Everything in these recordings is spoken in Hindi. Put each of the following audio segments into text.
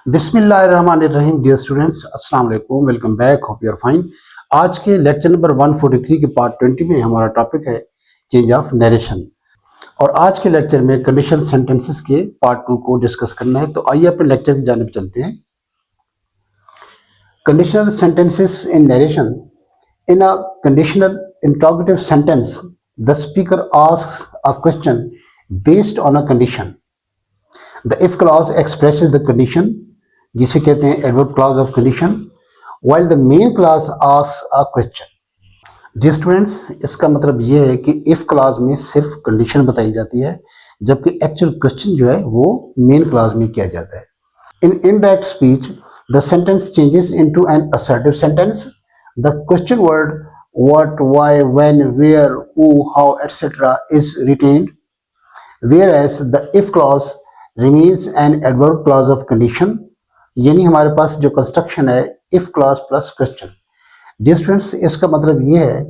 बिस्मिल्लाहिर्रहमानिर्रहीम। डियर स्टूडेंट्स, अस्सलाम वालेकुम, welcome back, hope you are fine. आज के लेक्चर नंबर 143 के पार्ट 20 में हमारा टॉपिक है चेंज ऑफ नरेशन। और आज के लेक्चर में कंडीशनल सेंटेंसेस के पार्ट 2 को डिस्कस करना है। तो आइए अपने लेक्चर की जानिब चलते हैं। Conditional sentences in narration. In a conditional interrogative sentence the speaker asks a question based on a condition. The if clause expresses the condition, जिसे कहते हैं adverb clause of condition, while the main clause asks a question। Dear students, इसका मतलब ये है कि इफ क्लॉज में सिर्फ कंडीशन बताई जाती है, जबकि एक्चुअल क्वेश्चन जो है वो मेन क्लॉज में किया जाता है। In indirect speech the sentence changes into an assertive sentence. The question word what, why, when, where, who, how, etc. is retained, whereas the if clause remains an adverb clause of condition। यानी हमारे पास जो कंस्ट्रक्शन है if clause plus question. Dear students, इसका मतलब ये है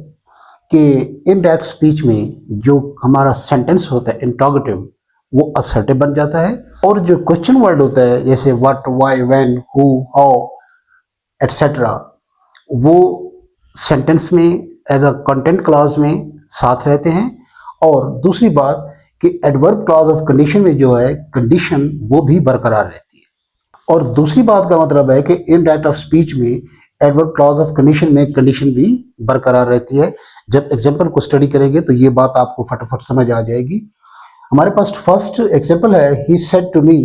कि इनडायरेक्ट स्पीच में जो हमारा सेंटेंस होता है इंट्रोगेटिव, वो असर्टिव बन जाता है, और जो क्वेश्चन वर्ड होता है जैसे what, why, when, who, how, etcetera, वो सेंटेंस में एज अ कंटेंट क्लॉज में साथ रहते हैं। और दूसरी बात कि एडवर्ब क्लॉज ऑफ कंडीशन में जो है कंडीशन वो भी बरकरार रहती है। और दूसरी बात का मतलब है कि इनडायरेक्ट ऑफ स्पीच में एडवर्ब क्लॉज ऑफ कंडीशन में कंडीशन भी बरकरार रहती है। जब एग्जांपल को स्टडी करेंगे तो ये बात आपको फटाफट समझ आ जाएगी। हमारे पास फर्स्ट एग्जांपल है, he said to me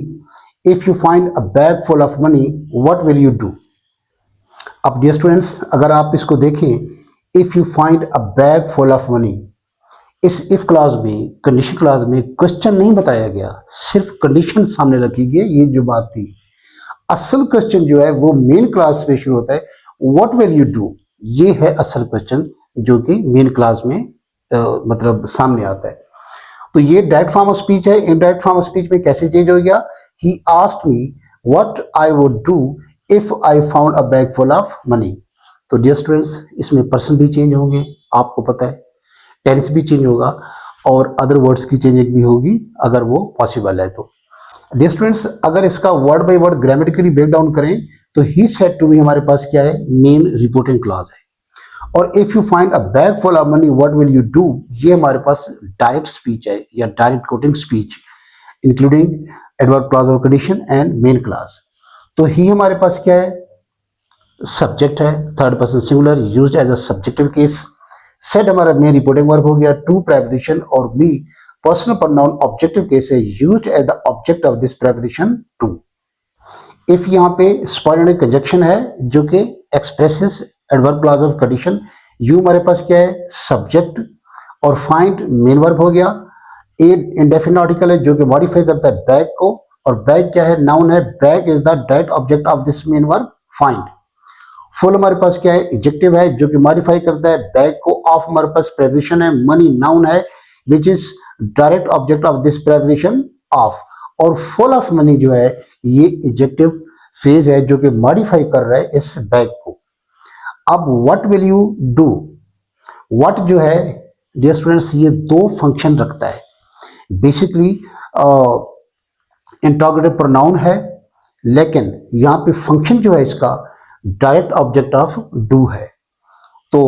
if you find a bag full of money what will you do. अब डियर स्टूडेंट्स, अगर आप इसको देखें, if you find a bag full of money, इस इफ क्लॉज में, कंडीशन क्लॉज में क्वेश्चन नहीं बताया गया, सिर्फ कंडीशन सामने रखी गई। ये जो बात थी, असल क्वेश्चन जो है वो मेन क्लास में शुरू होता है, व्हाट विल यू डू। ये है असल क्वेश्चन जो कि मेन क्लास में मतलब सामने आता है। तो ये डायरेक्ट फॉर्म ऑफ स्पीच है। इनडायरेक्ट फॉर्म ऑफ स्पीच में कैसे चेंज हो गया, he asked me what I would do if I found a bag full of money. तो डियर स्टूडेंट्स, इसमें पर्सन भी चेंज होंगे, आपको पता है, टेंस भी चेंज होगा, और अदर वर्ड्स की चेंजिंग भी होगी अगर वो पॉसिबल है तो। डियर स्टूडेंट्स, अगर इसका word by word grammatically break down करें तो ही सेड टू मी हमारे पास क्या है, मेन रिपोर्टिंग क्लॉज है। और if you find a bag full of money what will you do, ये हमारे पास डायरेक्ट स्पीच है या direct quoting speech, including adverb clause of condition and main clause. तो ही हमारे पास क्या है, सब्जेक्ट है, third person singular used as a subjective case. Said हमारा मेन रिपोर्टिंग वर्ब हो गया, टू प्रेपोजिशन, और me personal pronoun objective case है, used as the object of this preposition to. If यहाँ पे स्पॉइलर कंजक्शन है जो कि expresses adverb clause of condition. You हमारे पास क्या है, सब्जेक्ट, और फाइंड मेन वर्ब हो गया। ए इंडेफिनिट आर्टिकल है जो कि मॉडिफाई करता है बैग को, और बैग क्या है, नाउन है, bag is the direct object of this main verb find. Full हमारे पास क्या है, एडजेक्टिव है जो कि मॉडिफाई करता है बैग को। ऑफ हमारे पास प्रेपोजिशन है, मनी नाउन है which is direct object of this preposition of. और फुल ऑफ मनी जो है ये एडजेक्टिव फ्रेज है जो कि मॉडिफाई कर रहा है इस बैग को। अब what will you do, what जो है डियर स्टूडेंट्स ये दो फंक्शन रखता है। बेसिकली इंट्रोगेटिव प्रोनाउन है, लेकिन यहाँ पे फंक्शन जो है इसका डायरेक्ट ऑब्जेक्ट ऑफ डू है। तो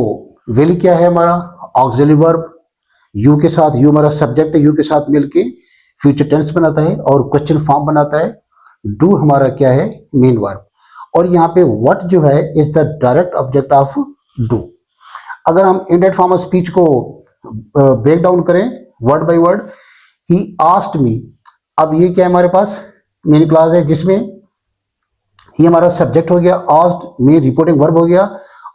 विल क्या है हमारा, ऑक्सिलरी वर्ब, यू के साथ, यू हमारा सब्जेक्ट है, यू के साथ मिलके फ्यूचर टेंस बनाता है और क्वेश्चन फॉर्म बनाता है। डू हमारा क्या है, मेन वर्ब। और यहाँ पे व्हाट जो है is the direct object of do. अगर हम इनडायरेक्ट फॉर्म ऑफ स्पीच को ब्रेक डाउन करें word by word, he asked मी, अब ये क्या है हमारे पास, मेन क्लॉज है जिसमें ही हमारा सब्जेक्ट हो गया, आस्क्ड मी रिपोर्टिंग वर्ब हो गया,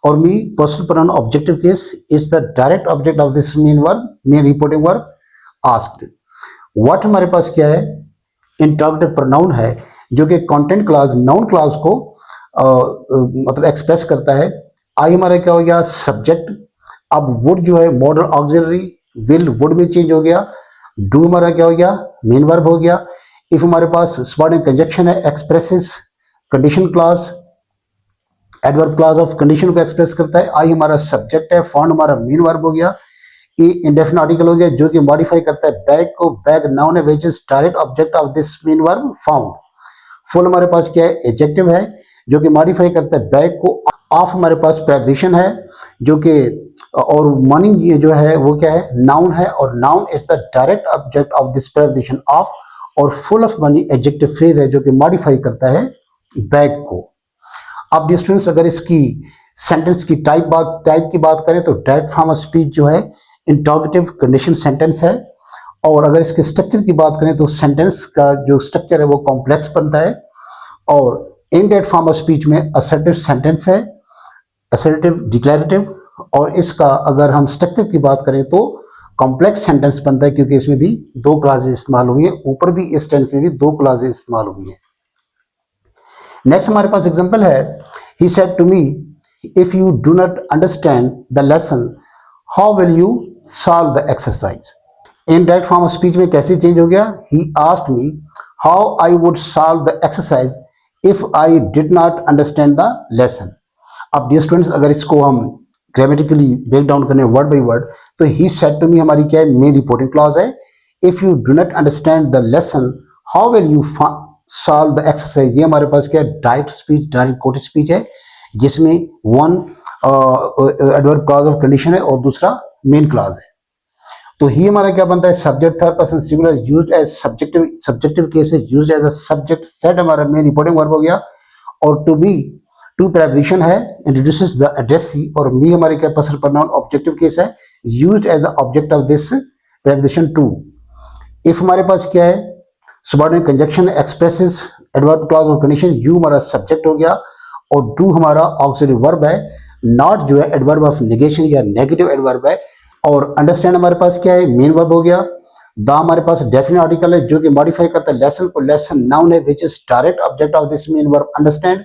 और me personal pronoun objective case is the direct object of this main verb, main reporting verb asked. What हमारे पास क्या है, इंट्रोगेटिव प्रोनाउन है जो कि कंटेंट क्लॉज नाउन क्लॉज को मतलब एक्सप्रेस करता है। आई हमारा क्या हो गया, सब्जेक्ट। अब वुड जो है मॉडल ऑक्सिलरी, विल वुड में चेंज हो गया। डू हमारा क्या हो गया, मेन वर्ब हो गया। इफ हमारे पास सबऑर्डिनेट कंजक्शन है, expresses condition clause, adverb clause of condition को एक्सप्रेस करता है। आई हमारा सब्जेक्ट है, फाउंड हमारा मेन वर्ब हो गया। ए इंडेफिनिट आर्टिकल हो गया जो कि मॉडिफाई करता है बैग को, बैग नाउन है which is direct object of this main verb found. Full हमारे पास क्या है, एडजेक्टिव है जो कि मॉडिफाई करता है बैक को। ऑफ हमारे पास प्रेपोजिशन है जो कि, और मॉर्निंग ये जो है वो क्या है, नाउन है, और noun is the direct object of this preposition of. और full of money adjective phrase है जो कि मॉडिफाई करता है बैक को। अब डियर स्टूडेंट्स, अगर इसकी सेंटेंस की टाइप की बात करें तो डायरेक्ट फॉर्म ऑफ स्पीच जो है इंटरोगेटिव कंडीशन सेंटेंस है। और अगर इसके स्ट्रक्चर की बात करें तो सेंटेंस का जो स्ट्रक्चर है वो कॉम्प्लेक्स बनता है। और इनडायरेक्ट फॉर्म ऑफ स्पीच में असर्टिव सेंटेंस है, असर्टिव डिक्लेरेटिव। और इसका अगर हम स्ट्रक्चर की बात करें तो कॉम्प्लेक्स सेंटेंस बनता है, क्योंकि इसमें भी दो क्लासेस इस्तेमाल हुई है, ऊपर भी इस टेंस में भी दो क्लासेस इस्तेमाल हुई है। नेक्स्ट हमारे पास एग्जांपल है, he said to me if you do not understand the lesson how will you solve the exercise. Indirect form of speech में कैसे चेंज हो गया, he asked me how I would solve the exercise if I did not understand the lesson. अब डियर स्टूडेंट्स, अगर इसको हम ग्रामेटिकली ब्रेक डाउन करने वर्ड बाय वर्ड तो ही सेड टू मी हमारी क्या है, मेन रिपोर्टिंग क्लॉज है। If you do not understand the lesson how will you solve the exercise, ये हमारे पास क्या है, direct speech, direct coated speech है, जिसमें one adverb clause of condition है और दूसरा मेन क्लॉज है। तो ही हमारा क्या बनता है, subject third person singular used as subjective, subjective case है used as a subject. Said हमारा मेन रिपोर्टिंग वर्ब हो गया। और टू बी, टू प्रेपोजिशन है, इंट्रोड्यूसेस द एड्रेसी। और मी हमारे क्या, पर्सनल प्रोनाउन ऑब्जेक्टिव केस है, used as the object of this preposition to. If हमारे पास क्या है, subordinate conjunction expresses adverb clause और कंडीशन। यू हमारा सब्जेक्ट हो गया और डू हमारा ऑक्सिलरी वर्ब है। नॉट जो है एडवर्ब ऑफ नेगेशन या नेगेटिव एडवर्ब है। और अंडरस्टैंड हमारे पास क्या है, मेन वर्ब हो गया। द हमारे पास डेफिनेट आर्टिकल है जो कि मॉडिफाई करता है लेसन को। लेसन नाउन है which is direct object of this main verb understand.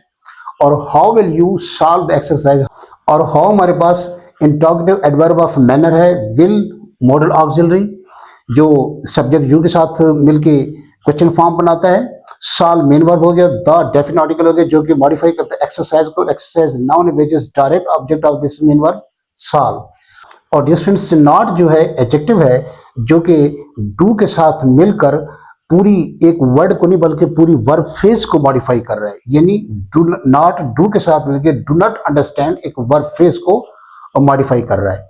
और how will you solve the exercise, और हाउ हमारे पास इंटरोगेटिव एडवर्ब ऑफ मैनर है। विल मॉडल ऑक्सिलरी जो सब्जेक्ट यू के साथ मिलके क्वेश्चन फॉर्म बनाता है। सॉल्व मेन वर्ब हो गया। द डेफिनेट आर्टिकल हो गया जो कि मॉडिफाई करता है एक्सरसाइज को। Exercise noun which is direct object of this main verb solve. और डिस्टेंस नॉट जो है एडजेक्टिव है जो कि डू के साथ मिलकर पूरी एक वर्ड को नहीं बल्कि पूरी वर्ब फ्रेज को मॉडिफाई कर रहा है। यानी डू नॉट, डू के साथ मिलकर डू नॉट अंडरस्टैंड एक वर्ब फ्रेज को मॉडिफाई कर रहा है।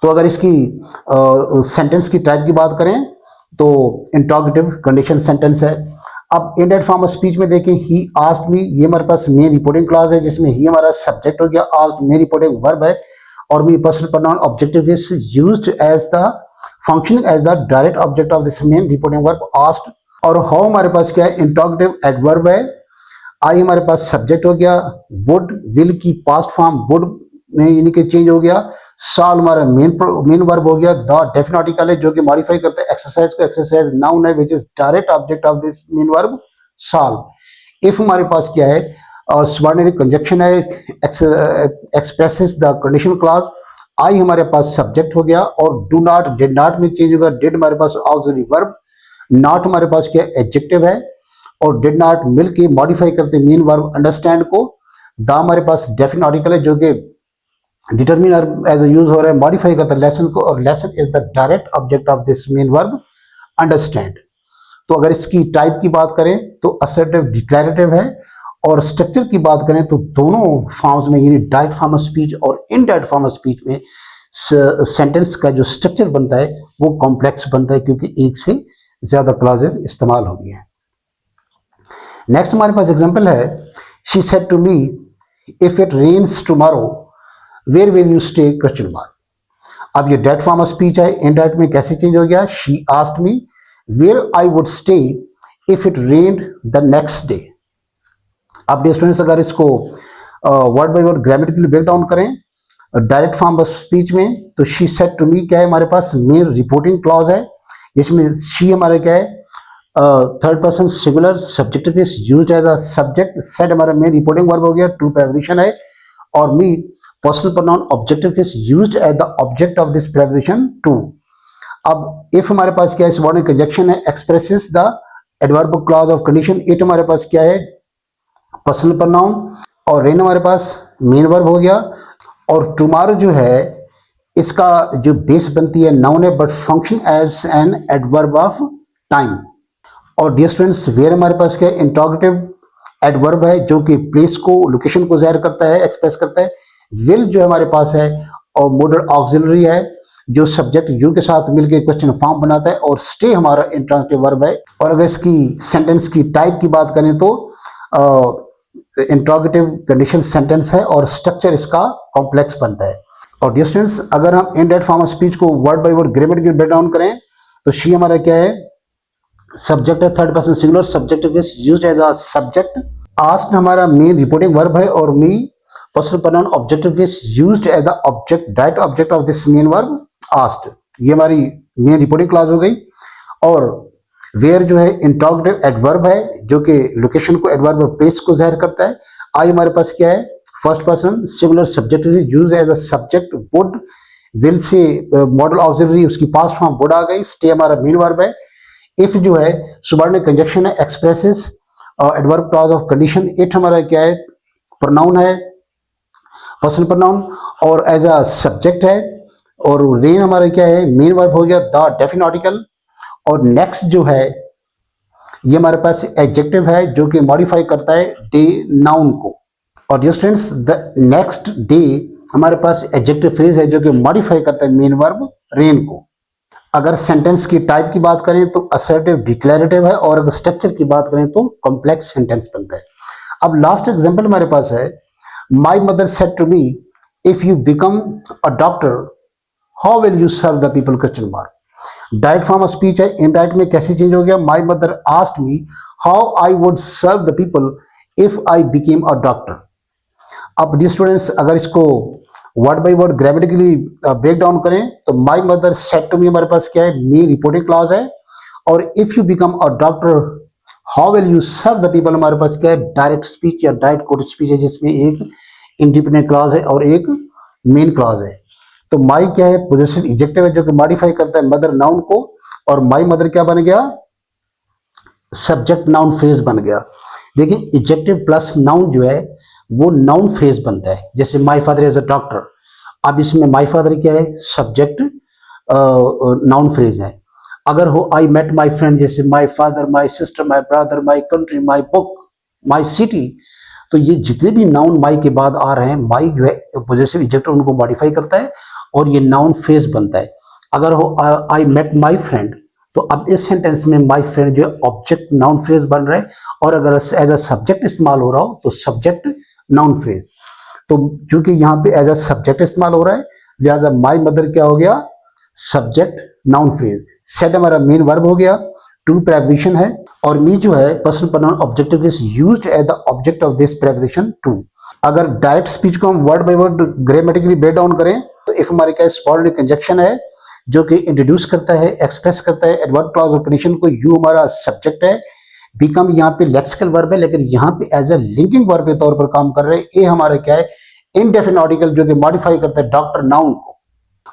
तो अगर इसकी सेंटेंस की टाइप की बात करें तो इंटरोगेटिव कंडीशन सेंटेंस है। अब इनडायरेक्ट फॉर्म ऑफ स्पीच में देखें, ही आस्क्ड मी, ये हमारे पास मेन रिपोर्टिंग क्लॉज है जिसमें ही हमारा सब्जेक्ट हो गया, आस्क्ड मेन रिपोर्टिंग वर्ब है, और me personal pronoun objective is used as the functioning as the direct object of this main reporting verb asked. और हाउ हमारे पास क्या है, इंटरोगेटिव एडवर्ब है। आई हमारे पास सब्जेक्ट हो गया। वुड, विल की पास्ट फॉर्म वुड में यानी कि चेंज हो गया। सॉल्व हमारा मेन वर्ब हो गया। द डेफिनेट आर्टिकल है जो कि मॉडिफाई करता है एक्सरसाइज को। एक्सरसाइज नाउन है which is direct object of this main verb solve. If हमारे पास क्या है, सबऑर्डिनेट कंजंक्शन है, एक्सप्रेसेस द कंडीशन क्लॉज। आई हमारे पास सब्जेक्ट हो गया और डू नॉट, डिड नॉट में चेंज होगा। डिड हमारे पास ऑक्सिलरी वर्ब। नॉट हमारे पास क्या एडजेक्टिव है और डिड नॉट मिलके मॉडिफाई करते मेन वर्ब अंडरस्टैंड को। द हमारे पास डेफिनेट आर्टिकल है जो कि डिटरमिनर एज यूज हो रहा है, मॉडिफाई करता है लेसन को, और lesson is the direct object of this main verb understand. तो अगर इसकी टाइप की बात करें तो असर्टिव डिक्लेरेटिव है। और स्ट्रक्चर की बात करें तो दोनों फॉर्म्स में यानी डायरेक्ट फॉर्म ऑफ स्पीच और इनडायरेक्ट फॉर्म ऑफ स्पीच में सेंटेंस का जो स्ट्रक्चर बनता है वो कॉम्प्लेक्स बनता है क्योंकि एक से ज्यादा क्लॉजेस इस्तेमाल हो गए हैं। नेक्स्ट हमारे पास एग्जांपल है, she said to me if it rains tomorrow where will you stay question mark. अब ये डायरेक्ट फॉर्म ऑफ स्पीच है, इनडायरेक्ट में कैसे चेंज हो गया, she asked me where I would stay if it rained the next day. अब डियर स्टूडेंट्स, अगर इसको word by word grammatically break down करें डायरेक्ट फॉर्म ऑफ स्पीच में तो शी सेड टू मी क्या है, हमारे पास मेन रिपोर्टिंग क्लॉज है जिसमें शी हमारे क्या है, third person singular subjective is used as a subject. Said हमारा मेन रिपोर्टिंग वर्ब हो गया, टू प्रेपोजिशन है, और me personal pronoun objective is used as the object of this preposition to. अब इफ हमारे पास क्या है, सबऑर्डिनेट कंजंक्शन है, expresses the adverb clause of condition. It हमारे पास क्या है, पर्सनल प्रोनाउन, और रेन हमारे पास मेन वर्ब हो गया। और टुमारो जो है इसका जो बेस बनती है नाउन है but function as an adverb of time. और डियर स्टूडेंट्स वेयर हमारे पास क्या है, इंट्रोगेटिव एडवर्ब है जो कि प्लेस को, लोकेशन को जाहिर करता है, एक्सप्रेस करता है। विल जो हमारे पास है और मॉडल ऑक्सिलरी है जो सब्जेक्ट यू के साथ मिलकर क्वेश्चन फॉर्म बनाता है। और स्टे हमारा इंट्रांजिटिव वर्ब है। और अगर इसकी सेंटेंस की टाइप की बात करें तो इंट्रोगेटिव कंडीशन सेंटेंस है और स्ट्रक्चर इसका कॉम्प्लेक्स बनता है। और डियर स्टूडेंट्स अगर हम इनडायरेक्ट फॉर्म ऑफ स्पीच को word by word grammatically break down करें तो शी हमारा क्या है, सब्जेक्ट है, third person singular, subject is used as a subject. Asked हमारा मेन रिपोर्टिंग वर्ब है और me personal pronoun objective is used as the object, direct object of this main verb asked. ये हमारी मेन रिपोर्टिंग क्लॉज हो गई। और वेयर जो है इंट्रोगेटिव एडवर्ब है जो कि लोकेशन को, एडवर्ब प्लेस को जाहिर करता है। आई हमारे पास क्या है, first person singular, subject is used as a subject. Would, will से मॉडल ऑक्सिलरी, उसकी पास्ट फॉर्म वुड आ गई। स्टे हमारा मेन वर्ब है। इफ जो है सुबॉर्डिनेट कंजक्शन है, expresses adverb clause of condition. It हमारा क्या है, प्रोनाउन है, पर्सनल प्रोनाउन और एज अ सब्जेक्ट है। और रेन हमारा क्या है, मेन वर्ब हो गया, द डेफिनेट आर्टिकल। और नेक्स्ट जो है ये हमारे पास एडजेक्टिव है जो कि मॉडिफाई करता है डे, नाउन को। और dear students the next day हमारे पास एडजेक्टिव फ्रेज है जो कि मॉडिफाई करता है मेन वर्ब रेन को। अगर सेंटेंस की टाइप की बात करें तो असर्टिव डिक्लेरेटिव है और अगर स्ट्रक्चर की बात करें तो कॉम्प्लेक्स सेंटेंस बनता है। अब लास्ट एग्जांपल हमारे पास है, my mother said to me if you become a doctor how will you serve the people, question mark. Direct form of speech है, इनडायरेक्ट में कैसे चेंज हो गया, my mother asked me how I would serve the people if I became a doctor. अब डियर स्टूडेंट्स अगर इसको word by word grammatically break down करें तो my mother said to me हमारे पास क्या है, मी रिपोर्टिंग क्लॉज है। और if you become a doctor how will you serve the people हमारे पास क्या है, डायरेक्ट स्पीच या डायरेक्ट कोट स्पीच है जिसमें एक इंडिपेंडेंट क्लॉज है और एक मेन क्लॉज है। तो माई क्या है, पोजेसिव एडजेक्टिव है जो कि मॉडिफाई करता है मदर नाउन को। और माई मदर क्या बन गया, सब्जेक्ट नाउन फ्रेज बन गया। देखिए एडजेक्टिव प्लस नाउन जो है वो नाउन फ्रेज बनता है। जैसे my father is a doctor, अब इसमें माई फादर क्या है, सब्जेक्ट नाउन फ्रेज है। अगर हो आई मेट माई फ्रेंड, जैसे my father, my sister, my brother, my country, my book, my city, तो ये जितने भी नाउन माई के बाद आ रहे हैं, माई जो है पोजेसिव एडजेक्टिव उनको मॉडिफाई करता है और ये नाउन फ्रेज बनता है। अगर हो आई मेट माई फ्रेंड, तो अब इस सेंटेंस में माई फ्रेंड जो है ऑब्जेक्ट नाउन फ्रेज बन रहा है और अगर एज अ सब्जेक्ट इस्तेमाल हो रहा हो तो सब्जेक्ट नाउन फ्रेज। तो चूंकि यहाँ पे एज अ सब्जेक्ट इस्तेमाल हो रहा है लिहाजा माई मदर क्या हो गया, सब्जेक्ट नाउन फ्रेज। सेड हमारा मेन वर्ब हो गया, टू प्रेपोजिशन है और मी जो है personal pronoun objective is used as the object of this preposition to. अगर डायरेक्ट स्पीच को हम word by word grammatically break down करें तो इफ हमारे क्या सबॉर्डिनेट कंजक्शन है जो कि इंट्रोड्यूस करता है, एक्सप्रेस करता है एडवर्ब क्लॉज और कंडीशन को। यू हमारा सब्जेक्ट है, बिकम यहाँ पे लेक्सिकल वर्ब है लेकिन यहाँ पे एज अ लिंकिंग वर्ब के तौर पर काम कर रहे हैं। ए हमारा क्या है, इनडेफिनिट आर्टिकल जो कि मॉडिफाई करता है डॉक्टर नाउन को।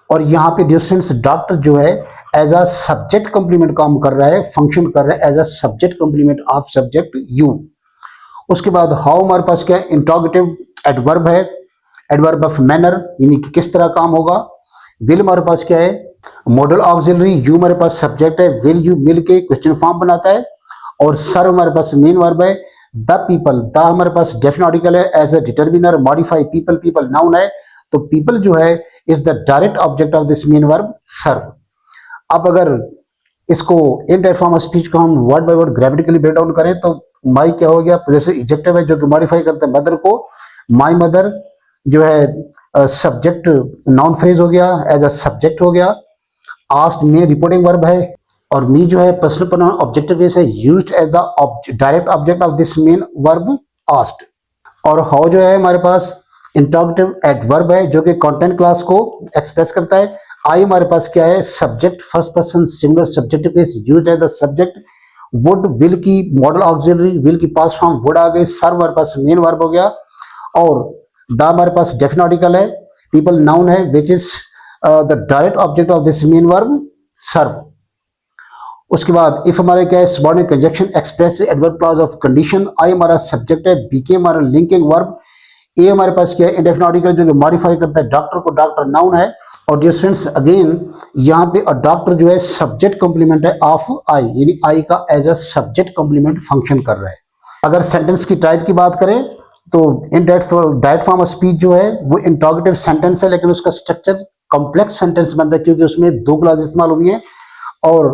और यहाँ पे डिस्टेंस डॉक्टर जो है एज अ सब्जेक्ट कंप्लीमेंट काम कर रहा है, फंक्शन कर रहा है as a subject complement of subject you. उसके बाद हाउ हमारे पास क्या है, इंट्रोगेटिव एडवर्ब है, एडवर्ब ऑफ मैनर यानी कि किस तरह काम होगा। विल हमारे पास क्या है, मॉडल ऑक्सिलरी, यू हमारे पास सब्जेक्ट है, विल यू मिल के क्वेश्चन फॉर्म बनाता है। और सर्व हमारे पास मेन वर्ब है। द पीपल, द हमारे पास डेफिनेट आर्टिकल है as a determiner. Modify people, people noun है तो पीपल जो है is the direct object of this main verb serve. अब अगर इसको इन टाइप फॉर्म ऑफ स्पीच को हम word by word grammatically break down करें तो माई क्या हो गया, पोजेसिव एडजेक्टिव है जो कि मॉडिफाई करता है मदर को। माई मदर जो है सब्जेक्ट नाउन फ्रेज हो गया, एज अ सब्जेक्ट हो गया। आस्क्ड में रिपोर्टिंग वर्ब है और मी जो है पर्सनल प्रोनाउन ऑब्जेक्टिव है used as the direct object of this main verb asked. और हाउ जो है हमारे पास इंट्रोगेटिव एडवर्ब है जो कि कंटेंट क्लास को एक्सप्रेस करता है। आई हमारे पास क्या है, subject first person singular, subjective is used as the subject. Would, will की मॉडल ऑक्सिलरी, विल की पास्ट फॉर्म वुड आ गई। सर्व हमारे पास मेन वर्ब हो गया और द हमारे पास डेफिनेट आर्टिकल है। पीपल नाउन है which is the direct object of this main verb serve. उसके बाद इफ हमारे क्या है, subordinate conjunction express adverb clause of condition. I हमारा सब्जेक्ट है, बीके हमारा लिंकिंग वर्ब। ए हमारे पास क्या है, इंडेफिनिट आर्टिकल जो कि मॉडिफाई करता है डॉक्टर को, डॉक्टर नाउन है। और डियर स्टूडेंट्स अगेन यहाँ पे डॉक्टर जो है सब्जेक्ट कॉम्प्लीमेंट है ऑफ आई, यानी आई का as a subject complement function कर रहा है। अगर सेंटेंस की टाइप की बात करें तो in direct form of speech जो है वो इंटरोगेटिव सेंटेंस है, लेकिन उसका स्ट्रक्चर कॉम्प्लेक्स सेंटेंस बनता है क्योंकि उसमें दो क्लॉज इस्तेमाल हुई है। और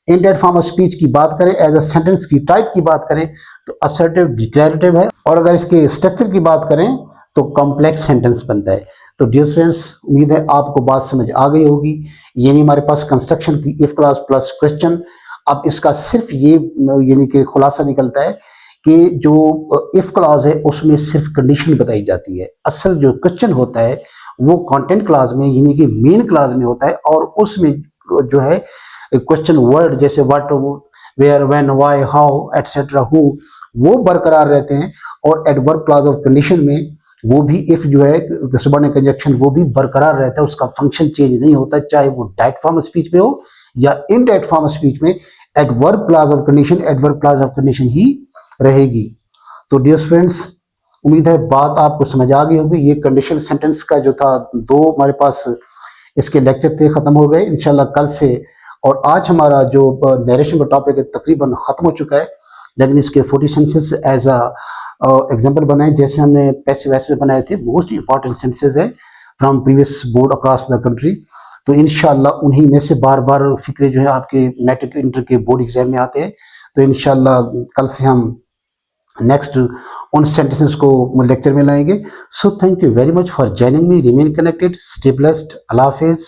इनडायरेक्ट फॉर्म ऑफ स्पीच की बात करें, एज अ सेंटेंस की टाइप की बात करें तो असर्टिव डिक्लेरेटिव है, और अगर इसके स्ट्रक्चर की बात करें तो कॉम्प्लेक्स सेंटेंस बनता है। तो डियर स्टूडेंट्स उम्मीद है आपको बात समझ आ गई होगी। यानी हमारे पास कंस्ट्रक्शन की इफ क्लॉज प्लस क्वेश्चन। अब इसका सिर्फ ये यानी कि खुलासा निकलता है कि जो इफ क्लॉज है उसमें सिर्फ कंडीशन बताई जाती है। असल जो क्वेश्चन होता है वो कंटेंट क्लॉज में यानी कि मेन क्लॉज में होता है, और उसमें जो है क्वेश्चन वर्ड जैसे what, where, when, why, how etcetera, who, वो बरकरार रहते हैं। और एडवर्ब क्लॉज ऑफ कंडीशन में वो भी इफ जो है सबऑर्डिनेट कंजंक्शन वो भी बरकरार रहता है, उसका फंक्शन चेंज नहीं होता, चाहे वो डायरेक्ट फॉर्म ऑफ स्पीच में हो या इनडायरेक्ट फॉर्म ऑफ स्पीच में। Adverb clause of condition adverb clause of condition ही रहेगी। तो डियर फ्रेंड्स उम्मीद है बात आपको समझ आ गई होगी। ये कंडीशनल सेंटेंस का जो था दो हमारे पास इसके लेक्चर थे, खत्म हो गए इंशाल्लाह कल से। और आज हमारा जो नरेशन का टॉपिक है तकरीबन खत्म हो चुका है, लेकिन इसके 40 सेंटेंसेस एज अ एग्जाम्पल बनाए जैसे हमने पैसिव वॉइस में बनाए थे। मोस्ट इंपॉर्टेंट सेंटेंसेस है from previous board across the country. तो इंशाल्लाह उन्हीं में से बार बार फिक्रे जो है आपके मैट्रिक इंटर के बोर्ड एग्जाम में आते हैं। तो इंशाल्लाह कल से हम नेक्स्ट उन सेंटेंसेस को लेक्चर में लाएंगे। So thank you very much for joining me, remain connected, stay blessed, Allah Hafiz.